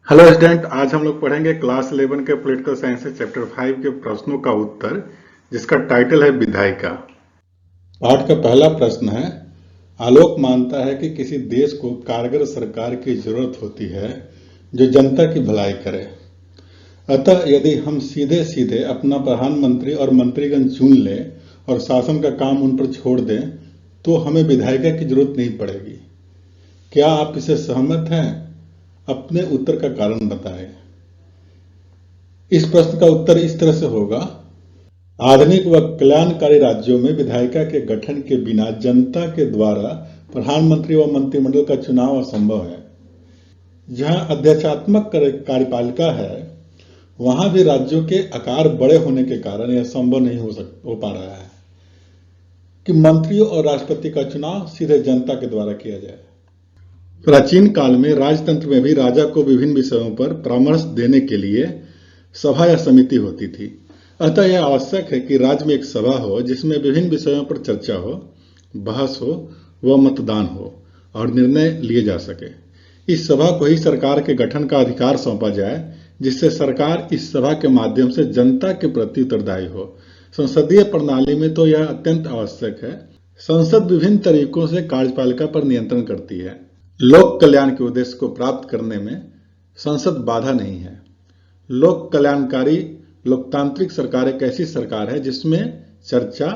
Hello student, आज हम लोग पढ़ेंगे क्लास 11 के पॉलिटिकल साइंस से चैप्टर 5 के प्रश्नों का उत्तर, जिसका टाइटल है विधायिका। पाठ का पहला प्रश्न है, आलोक मानता है कि किसी देश को कारगर सरकार की जरूरत होती है जो जनता की भलाई करे। अतः यदि हम सीधे सीधे अपना प्रधानमंत्री और मंत्रीगण चुन लें और शासन का काम उन पर छोड़ दें तो हमें विधायिका की जरूरत नहीं पड़ेगी। क्या आप इससे सहमत हैं? अपने उत्तर का कारण बताएं। इस प्रश्न का उत्तर इस तरह से होगा, आधुनिक व कल्याणकारी राज्यों में विधायिका के गठन के बिना जनता के द्वारा प्रधानमंत्री व मंत्रिमंडल का चुनाव असंभव है। जहां अध्यक्षात्मक कार्यपालिका है, वहां भी राज्यों के आकार बड़े होने के कारण यह संभव नहीं हो पा रहा है कि मंत्रियों और राष्ट्रपति का चुनाव सीधे जनता के द्वारा किया जाए। प्राचीन काल में राजतंत्र में भी राजा को विभिन्न विषयों पर परामर्श देने के लिए सभा या समिति होती थी। अतः यह आवश्यक है कि राज्य में एक सभा हो जिसमें विभिन्न विषयों पर चर्चा हो, बहस हो व मतदान हो और निर्णय लिए जा सके। इस सभा को ही सरकार के गठन का अधिकार सौंपा जाए, जिससे सरकार इस सभा के माध्यम से जनता के प्रति उत्तरदायी हो। संसदीय प्रणाली में तो यह अत्यंत आवश्यक है। संसद विभिन्न तरीकों से कार्यपालिका पर नियंत्रण करती है। लोक कल्याण के उद्देश्य को प्राप्त करने में संसद बाधा नहीं है। लोक कल्याणकारी लोकतांत्रिक सरकार एक ऐसी सरकार है जिसमें चर्चा,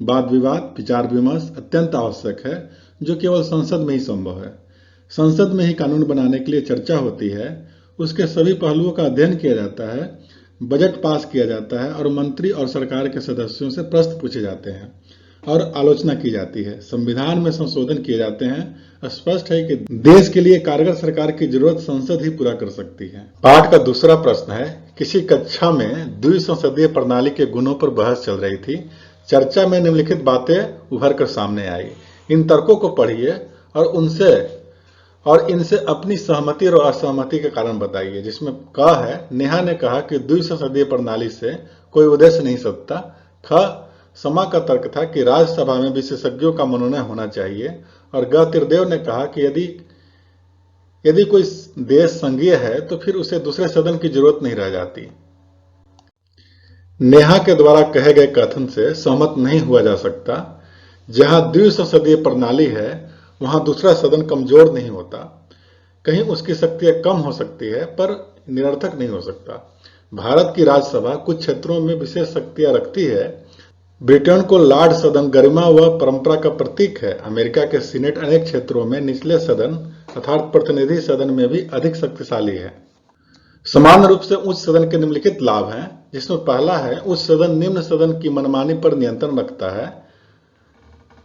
वाद विवाद, विचार विमर्श अत्यंत आवश्यक है, जो केवल संसद में ही संभव है। संसद में ही कानून बनाने के लिए चर्चा होती है, उसके सभी पहलुओं का अध्ययन किया जाता है, बजट पास किया जाता है और मंत्री और सरकार के सदस्यों से प्रश्न पूछे जाते हैं और आलोचना की जाती है। संविधान में संशोधन किए जाते हैं। स्पष्ट है कि देश के लिए कारगर सरकार की जरूरत संसद ही पूरा कर सकती है। पाठ का दूसरा प्रश्न है, किसी कक्षा में द्विसंसदीय प्रणाली के गुणों पर बहस चल रही थी। चर्चा में निम्नलिखित बातें उभर कर सामने आई। इन तर्कों को पढ़िए और इनसे अपनी सहमति और असहमति के कारण बताइए। जिसमें क है, नेहा ने कहा कि द्विसंसदीय प्रणाली से कोई उद्देश्य नहीं सकता। ख, समा का तर्क था कि राज्यसभा में विशेषज्ञों का मनोनयन होना चाहिए। और ग, त्रिदेव ने कहा कि यदि कोई देश संघीय है तो फिर उसे दूसरे सदन की जरूरत नहीं रह जाती। नेहा के द्वारा कहे गए कथन से सहमत नहीं हुआ जा सकता। जहां द्विसंसदीय प्रणाली है, वहां दूसरा सदन कमजोर नहीं होता। कहीं उसकी शक्तियां कम हो सकती है, पर निरर्थक नहीं हो सकता। भारत की राज्यसभा कुछ क्षेत्रों में विशेष शक्तियां रखती है। ब्रिटेन को लॉर्ड सदन गरिमा व परंपरा का प्रतीक है। अमेरिका के सीनेट अनेक क्षेत्रों में निचले सदन अर्थात प्रतिनिधि सदन में भी अधिक शक्तिशाली है। समान रूप से उच्च सदन के निम्नलिखित लाभ हैं, जिसमें पहला है, उच्च सदन निम्न सदन की मनमानी पर नियंत्रण रखता है।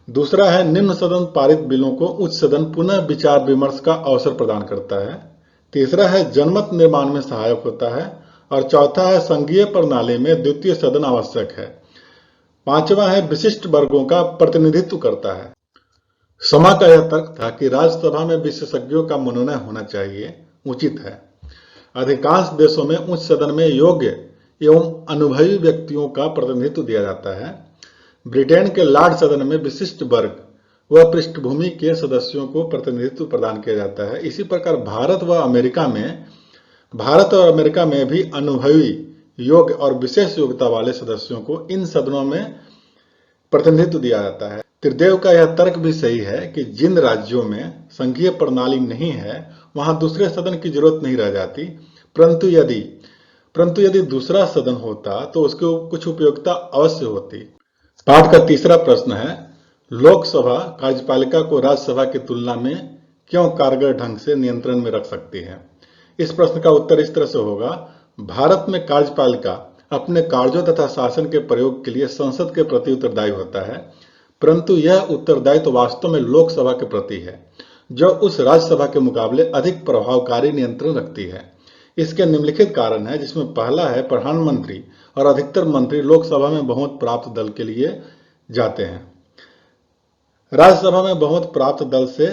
दूसरा है, निम्न सदन पारित बिलों को उच्च सदन पुनः विचार विमर्श का अवसर प्रदान करता है। तीसरा है, जनमत निर्माण में सहायक होता है। और चौथा है, संघीय प्रणाली में द्वितीय सदन आवश्यक है। पांचवा है, विशिष्ट वर्गों का प्रतिनिधित्व करता है। समा का यह तर्क था कि राज्यसभा में विशेषज्ञों का मनोनयन होना चाहिए, उचित है। अधिकांश देशों में उच्च सदन में योग्य एवं अनुभवी व्यक्तियों का प्रतिनिधित्व दिया जाता है। ब्रिटेन के लॉर्ड सदन में विशिष्ट वर्ग व पृष्ठभूमि के सदस्यों को प्रतिनिधित्व प्रदान किया जाता है। इसी प्रकार भारत और अमेरिका में भी अनुभवी, योग्य और विशेष योग्यता वाले सदस्यों को इन सदनों में प्रतिनिधित्व दिया जाता है। त्रिदेव का यह तर्क भी सही है कि जिन राज्यों में संघीय प्रणाली नहीं है, वहां दूसरे सदन की जरूरत नहीं रह जाती। परंतु यदि दूसरा सदन होता तो उसकी कुछ उपयोगिता अवश्य होती। पाठ का तीसरा प्रश्न है, लोकसभा कार्यपालिका को राज्यसभा की तुलना में क्यों कारगर ढंग से नियंत्रण में रख सकती है? इस प्रश्न का उत्तर इस तरह से होगा, भारत में कार्यपालिका अपने कार्यों तथा शासन के प्रयोग के लिए संसद के प्रति उत्तरदायी होता है, परंतु यह उत्तरदायित्व वास्तव में लोकसभा के प्रति है, जो उस राज्यसभा के मुकाबले अधिक प्रभावकारी नियंत्रण रखती है। इसके निम्नलिखित कारण है, जिसमें पहला है, प्रधानमंत्री और अधिकतर मंत्री लोकसभा में बहुमत प्राप्त दल के लिए जाते हैं, राज्यसभा में बहुमत प्राप्त दल से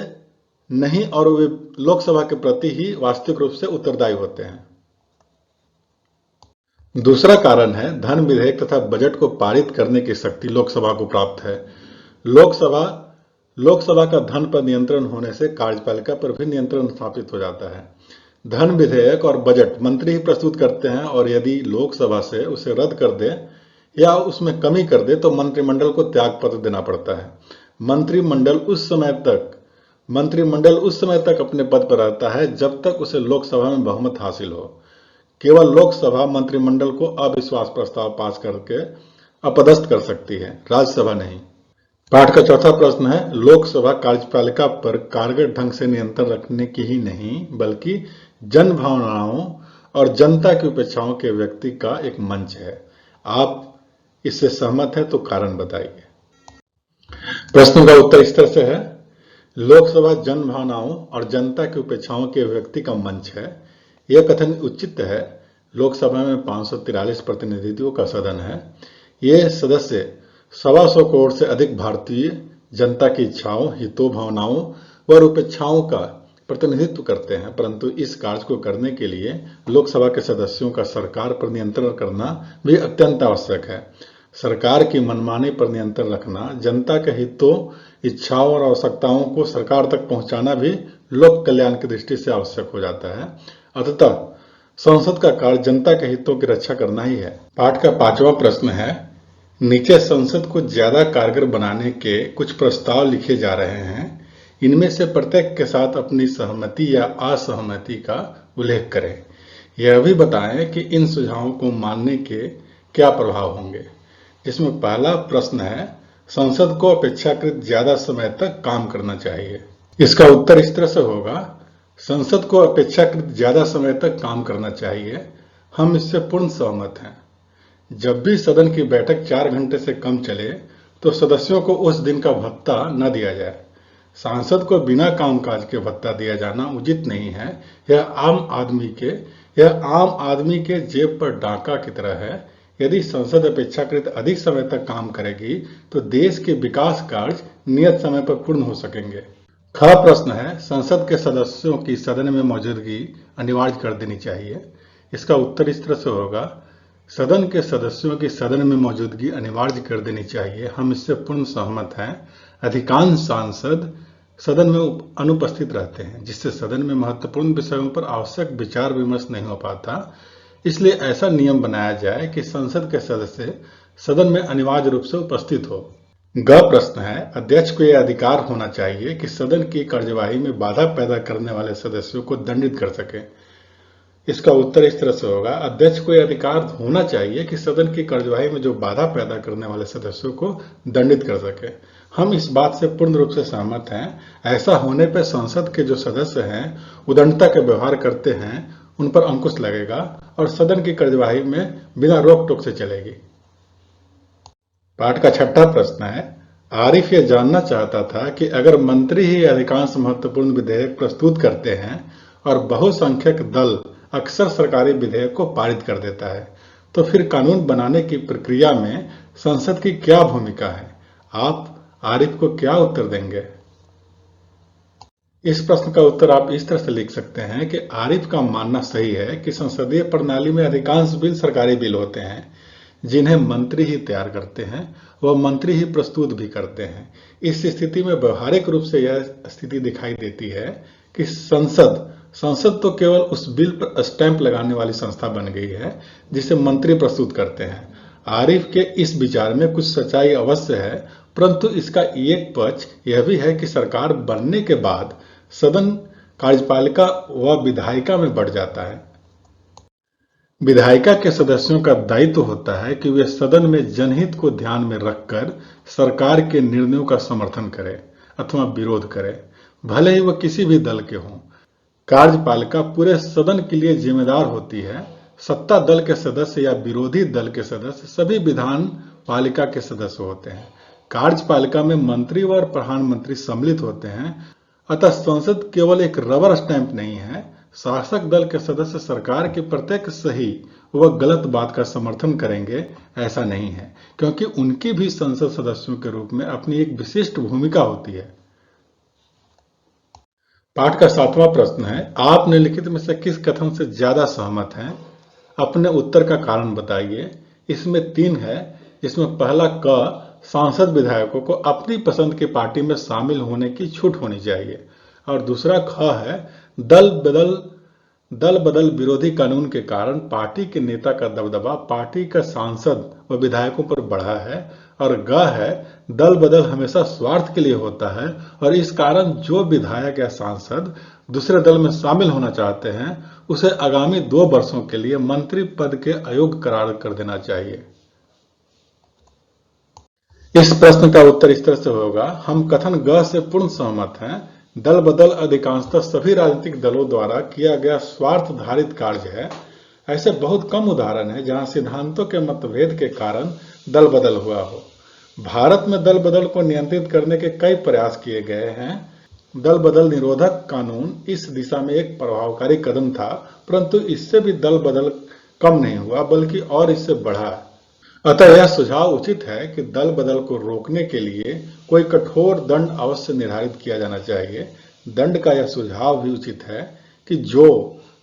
नहीं, और वे लोकसभा के प्रति ही वास्तविक रूप से उत्तरदायी होते हैं। दूसरा कारण है, धन विधेयक तथा बजट को पारित करने की शक्ति लोकसभा को प्राप्त है। लोकसभा का धन पर नियंत्रण होने से कार्यपालिका पर भी नियंत्रण स्थापित हो जाता है। धन विधेयक और बजट मंत्री ही प्रस्तुत करते हैं और यदि लोकसभा से उसे रद्द कर दे या उसमें कमी कर दे तो मंत्रिमंडल को त्यागपत्र देना पड़ता है। मंत्रिमंडल उस समय तक अपने पद पर रहता है जब तक उसे लोकसभा में बहुमत हासिल हो। केवल लोकसभा मंत्रिमंडल को अविश्वास प्रस्ताव पास करके अपदस्थ कर सकती है, राज्यसभा नहीं। पाठ का चौथा प्रश्न है, लोकसभा कार्यपालिका पर कारगर ढंग से नियंत्रण रखने की ही नहीं बल्कि जन भावनाओं और जनता की अपेक्षाओं के व्यक्ति का एक मंच है। आप इससे सहमत हैं तो कारण बताइए। प्रश्न का उत्तर इस तरह से है, लोकसभा जन भावनाओं और जनता की अपेक्षाओं के व्यक्ति का मंच है। यह कथन उचित है। लोकसभा में 543 प्रतिनिधित्व का सदन है। ये सदस्य 125 करोड़ से अधिक भारतीय जनता की इच्छाओं, हितों, भावनाओं व अपेक्षाओं का प्रतिनिधित्व करते हैं, परंतु इस कार्य को करने के लिए लोकसभा के सदस्यों का सरकार पर नियंत्रण करना भी अत्यंत आवश्यक है। सरकार की मनमानी पर नियंत्रण रखना, जनता के हितों, इच्छाओं और आवश्यकताओं को सरकार तक पहुंचाना भी लोक कल्याण की दृष्टि से आवश्यक हो जाता है। अतः संसद का कार्य जनता के हितों की रक्षा करना ही है। पाठ का 5वां प्रश्न है, नीचे संसद को ज्यादा कारगर बनाने के कुछ प्रस्ताव लिखे जा रहे हैं। इनमें से प्रत्येक के साथ अपनी सहमति या असहमति का उल्लेख करें। यह भी बताएं कि इन सुझावों को मानने के क्या प्रभाव होंगे। इसमें पहला प्रश्न है, संसद को अपेक्षाकृत ज्यादा समय तक काम करना चाहिए। इसका उत्तर इस तरह से होगा, संसद को अपेक्षाकृत ज्यादा समय तक काम करना चाहिए। हम इससे पूर्ण सहमत हैं। जब भी सदन की बैठक 4 घंटे से कम चले तो सदस्यों को उस दिन का भत्ता न दिया जाए। सांसद को बिना कामकाज के भत्ता दिया जाना उचित नहीं है। यह आम आदमी के जेब पर डाका की तरह है। यदि संसद अपेक्षाकृत अधिक समय तक काम करेगी तो देश के विकास कार्य नियत समय पर पूर्ण हो सकेंगे। ख प्रश्न है, संसद के सदस्यों की सदन में मौजूदगी अनिवार्य कर देनी चाहिए। इसका उत्तर इस तरह से होगा, सदन के सदस्यों की सदन में मौजूदगी अनिवार्य कर देनी चाहिए। हम इससे पूर्ण सहमत हैं। अधिकांश सांसद सदन में अनुपस्थित रहते हैं, जिससे सदन में महत्वपूर्ण विषयों पर आवश्यक विचार विमर्श नहीं हो पाता। इसलिए ऐसा नियम बनाया जाए कि संसद के सदस्य सदन में अनिवार्य रूप से उपस्थित हो। ग प्रश्न है, अध्यक्ष को यह अधिकार होना चाहिए कि सदन की कार्यवाही में बाधा पैदा करने वाले सदस्यों को दंडित कर सके। इसका उत्तर इस तरह से होगा, अध्यक्ष को यह अधिकार होना चाहिए कि सदन की कार्यवाही में जो बाधा पैदा करने वाले सदस्यों को दंडित कर सके। हम इस बात से पूर्ण रूप से सहमत हैं। ऐसा होने पर संसद के जो सदस्य हैं उदंडता के व्यवहार करते हैं उन पर अंकुश लगेगा और सदन की कार्यवाही में बिना रोक टोक से चलेगी। पाठ का 6वां प्रश्न है, आरिफ यह जानना चाहता था कि अगर मंत्री ही अधिकांश महत्वपूर्ण विधेयक प्रस्तुत करते हैं और बहुसंख्यक दल अक्सर सरकारी विधेयक को पारित कर देता है तो फिर कानून बनाने की प्रक्रिया में संसद की क्या भूमिका है। आप आरिफ को क्या उत्तर देंगे। इस प्रश्न का उत्तर आप इस तरह से लिख सकते हैं कि आरिफ का मानना सही है कि संसदीय प्रणाली में अधिकांश बिल सरकारी बिल होते हैं जिन्हें मंत्री ही तैयार करते हैं व मंत्री ही प्रस्तुत भी करते हैं। इस स्थिति में व्यवहारिक रूप से यह स्थिति दिखाई देती है कि संसद तो केवल उस बिल पर स्टैंप लगाने वाली संस्था बन गई है जिसे मंत्री प्रस्तुत करते हैं। आरिफ के इस विचार में कुछ सच्चाई अवश्य है, परंतु इसका एक पक्ष यह भी है कि सरकार बनने के बाद सदन कार्यपालिका व विधायिका में बढ़ जाता है। विधायिका के सदस्यों का दायित्व होता है कि वे सदन में जनहित को ध्यान में रखकर सरकार के निर्णयों का समर्थन करें अथवा विरोध करें, भले ही वह किसी भी दल के हों। कार्यपालिका पूरे सदन के लिए जिम्मेदार होती है। सत्ता दल के सदस्य या विरोधी दल के सदस्य सभी विधान पालिका के सदस्य होते हैं। कार्यपालिका में मंत्री व प्रधानमंत्री सम्मिलित होते हैं। अतः संसद केवल एक रबर स्टैंप नहीं है। शासक दल के सदस्य सरकार की प्रत्येक सही व गलत बात का समर्थन करेंगे ऐसा नहीं है, क्योंकि उनकी भी संसद सदस्यों के रूप में अपनी एक विशिष्ट भूमिका होती है। पाठ का 7वां प्रश्न है, आप निम्नलिखित में से किस कथन से ज्यादा सहमत हैं। अपने उत्तर का कारण बताइए। इसमें 3 है। इसमें पहला क, सांसद विधायकों को अपनी पसंद की पार्टी में शामिल होने की छूट होनी चाहिए, और दूसरा ख है, दल बदल दल बदल विरोधी कानून के कारण पार्टी के नेता का दबदबा पार्टी का सांसद व विधायकों पर बढ़ा है। और ग है, दल बदल हमेशा स्वार्थ के लिए होता है और इस कारण जो विधायक या सांसद दूसरे दल में शामिल होना चाहते हैं उसे आगामी 2 वर्षों के लिए मंत्री पद के अयोग्य करार कर देना चाहिए। इस प्रश्न का उत्तर इस तरह से होगा, हम कथन ग से पूर्ण सहमत हैं। दल बदल अधिकांशतः सभी राजनीतिक दलों द्वारा किया गया स्वार्थधारित कार्य है। ऐसे बहुत कम उदाहरण हैं जहां सिद्धांतों के मतभेद के कारण दल बदल हुआ हो। भारत में दल बदल को नियंत्रित करने के कई प्रयास किए गए हैं। दल बदल निरोधक कानून इस दिशा में एक प्रभावकारी कदम था, परंतु इससे भी दल बदल कम नहीं हुआ बल्कि और इससे बढ़ा। अतः यह सुझाव उचित है कि दल बदल को रोकने के लिए कोई कठोर दंड अवश्य निर्धारित किया जाना चाहिए। दंड का यह सुझाव भी उचित है कि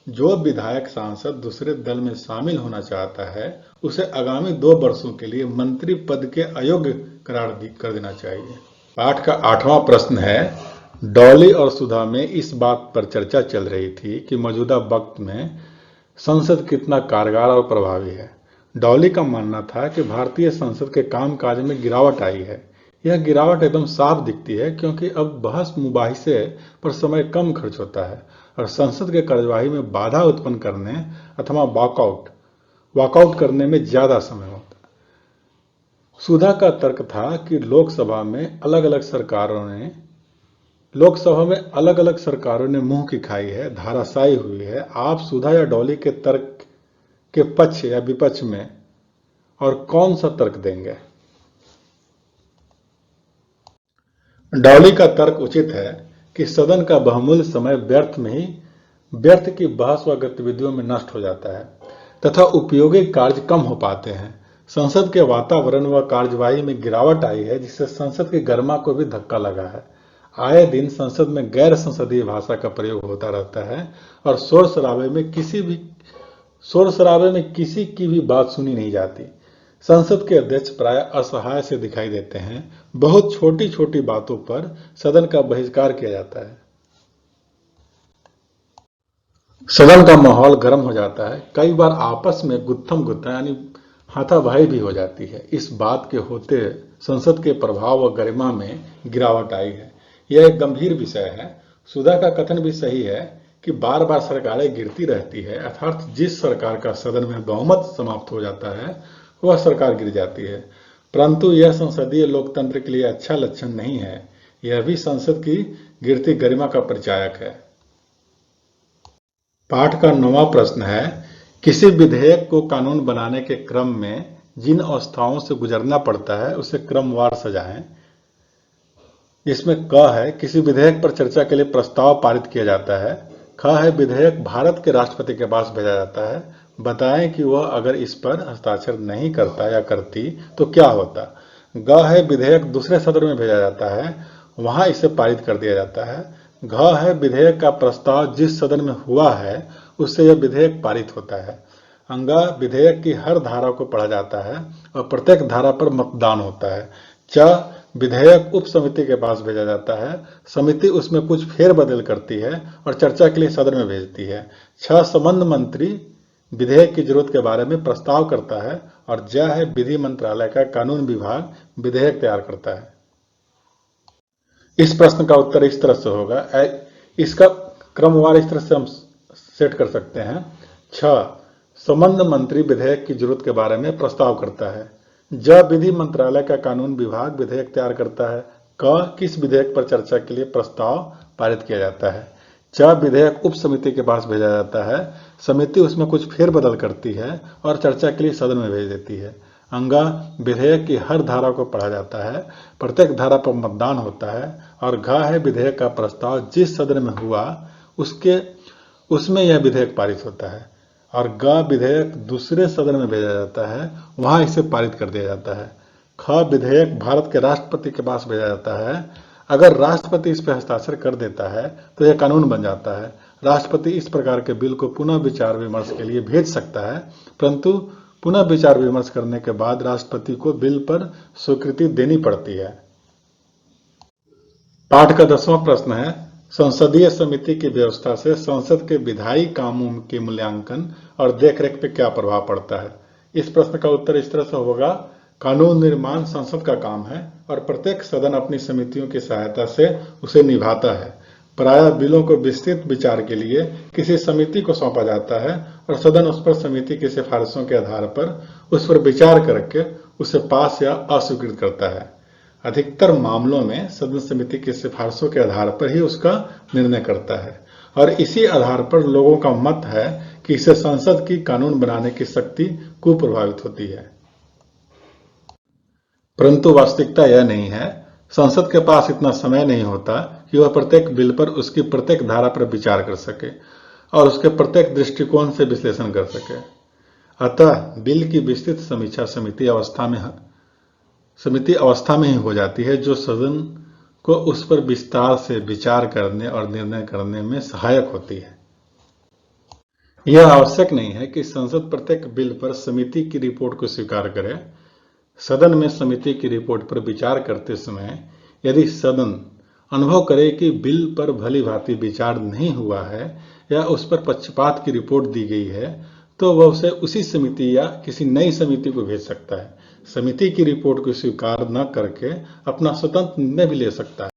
जो विधायक सांसद दूसरे दल में शामिल होना चाहता है उसे आगामी 2 वर्षों के लिए मंत्री पद के अयोग्य करार कर देना चाहिए। पाठ का 8वां प्रश्न है, डॉली और सुधा में इस बात पर चर्चा चल रही थी कि मौजूदा वक्त में संसद कितना कारगर और प्रभावी है। डॉली का मानना था कि भारतीय संसद के कामकाज में गिरावट आई है। यह गिरावट एकदम साफ दिखती है क्योंकि अब बहस मुबाहिसे पर समय कम खर्च होता है और संसद के कार्यवाही में बाधा उत्पन्न करने अथवा वॉकआउट करने में ज्यादा समय होता है। सुधा का तर्क था कि लोकसभा में अलग अलग सरकारों ने मुंह की खाई है, धाराशायी हुई है। आप सुधा या डॉली के तर्क के पक्ष या विपक्ष में और कौन सा तर्क देंगे? डॉली का तर्क उचित है कि सदन का बहुमूल्य समय व्यर्थ की बहस व गतिविधियों में नष्ट हो जाता है तथा उपयोगी कार्य कम हो पाते हैं। संसद के वातावरण व कार्यवाही में गिरावट आई है जिससे संसद की गरिमा को भी धक्का लगा है। आए दिन संसद में गैर संसदीय भाषा का प्रयोग होता रहता है और शोर शराबे में किसी की भी बात सुनी नहीं जाती। संसद के अध्यक्ष प्राय असहाय से दिखाई देते हैं। बहुत छोटी छोटी बातों पर सदन का बहिष्कार किया जाता है। सदन का माहौल गर्म हो जाता है। कई बार आपस में गुत्थम यानी हाथापाई भी हो जाती है। इस बात के होते संसद के प्रभाव व गरिमा में गिरावट आई है। यह एक गंभीर विषय है। सुधा का कथन भी सही है कि बार बार सरकारें गिरती रहती है, अर्थात जिस सरकार का सदन में बहुमत समाप्त हो जाता है वह सरकार गिर जाती है। परंतु यह संसदीय लोकतंत्र के लिए अच्छा लक्षण नहीं है। यह भी संसद की गिरती गरिमा का परिचायक है। पाठ का 9वां प्रश्न है, किसी विधेयक को कानून बनाने के क्रम में जिन अवस्थाओं से गुजरना पड़ता है उसे क्रमवार सजाएं। इसमें क है, किसी विधेयक पर चर्चा के लिए प्रस्ताव पारित किया जाता है। ख है, विधेयक भारत के राष्ट्रपति के पास भेजा जाता है। बताएं कि वह अगर इस पर हस्ताक्षर नहीं करता या करती तो क्या होता। ग है, विधेयक दूसरे सदन में भेजा जाता है, वहां इसे पारित कर दिया जाता है। घ है, विधेयक का प्रस्ताव जिस सदन में हुआ है उससे यह विधेयक पारित होता है। अंगा, विधेयक की हर धारा को पढ़ा जाता है और प्रत्येक धारा पर मतदान होता है। च, विधेयक उप समिति के पास भेजा जाता है। समिति उसमें कुछ फेरबदल करती है और चर्चा के लिए सदन में भेजती है। छ, संबंध मंत्री विधेयक की जरूरत के बारे में प्रस्ताव करता है। और ज है, विधि मंत्रालय का कानून विभाग विधेयक तैयार करता है। इस प्रश्न का उत्तर इस तरह से होगा, इसका क्रमवार इस तरह से हम सेट कर सकते हैं। छ, संबंध मंत्री विधेयक की जरूरत के बारे में प्रस्ताव करता है। ज, विधि मंत्रालय का कानून विभाग विधेयक तैयार करता है। क, किस विधेयक पर चर्चा के लिए प्रस्ताव पारित किया जाता है। च, विधेयक उप समिति के पास भेजा जाता है। समिति उसमें कुछ फेरबदल करती है और चर्चा के लिए सदन में भेज देती है। अंगा, विधेयक की हर धारा को पढ़ा जाता है, प्रत्येक धारा पर मतदान होता है। और घ है, विधेयक का प्रस्ताव जिस सदन में हुआ उसमें यह विधेयक पारित होता है। और ग, विधेयक दूसरे सदन में भेजा जाता है, वहां इसे पारित कर दिया जाता है। ख, विधेयक भारत के राष्ट्रपति के पास भेजा जाता है। अगर राष्ट्रपति इस पर हस्ताक्षर कर देता है तो यह कानून बन जाता है। राष्ट्रपति इस प्रकार के बिल को पुनः विचार विमर्श के लिए भेज सकता है, परंतु पुनः विचार विमर्श करने के बाद राष्ट्रपति को बिल पर स्वीकृति देनी पड़ती है। पाठ का 10वां प्रश्न है, संसदीय समिति की व्यवस्था से संसद के विधायी कामों के मूल्यांकन और देखरेख पे क्या प्रभाव पड़ता है? इस प्रश्न का उत्तर इस तरह से होगा, कानून निर्माण संसद का काम है और प्रत्येक सदन अपनी समितियों की सहायता से उसे निभाता है। प्रायः बिलों को विस्तृत विचार के लिए किसी समिति को सौंपा जाता है और सदन उस पर समिति की सिफारिशों के आधार पर उस पर विचार करके उसे पास या अस्वीकृत करता है। अधिकतर मामलों में सदन समिति की सिफारिशों के आधार पर ही उसका निर्णय करता है और इसी आधार पर लोगों का मत है कि इससे संसद की कानून बनाने की शक्ति कुप्रभावित होती है। परंतु वास्तविकता यह नहीं है। संसद के पास इतना समय नहीं होता कि वह प्रत्येक बिल पर उसकी प्रत्येक धारा पर विचार कर सके और उसके प्रत्येक दृष्टिकोण से विश्लेषण कर सके। अतः बिल की विस्तृत समीक्षा समिति अवस्था में ही हो जाती है, जो सदन को उस पर विस्तार से विचार करने और निर्णय करने में सहायक होती है। यह आवश्यक नहीं है कि संसद प्रत्येक बिल पर समिति की रिपोर्ट को स्वीकार करे। सदन में समिति की रिपोर्ट पर विचार करते समय यदि सदन अनुभव करे कि बिल पर भली भांति विचार नहीं हुआ है या उस पर पक्षपात की रिपोर्ट दी गई है, तो वह उसे उसी समिति या किसी नई समिति को भेज सकता है। समिति की रिपोर्ट को स्वीकार न करके अपना स्वतंत्र निर्णय भी ले सकता है।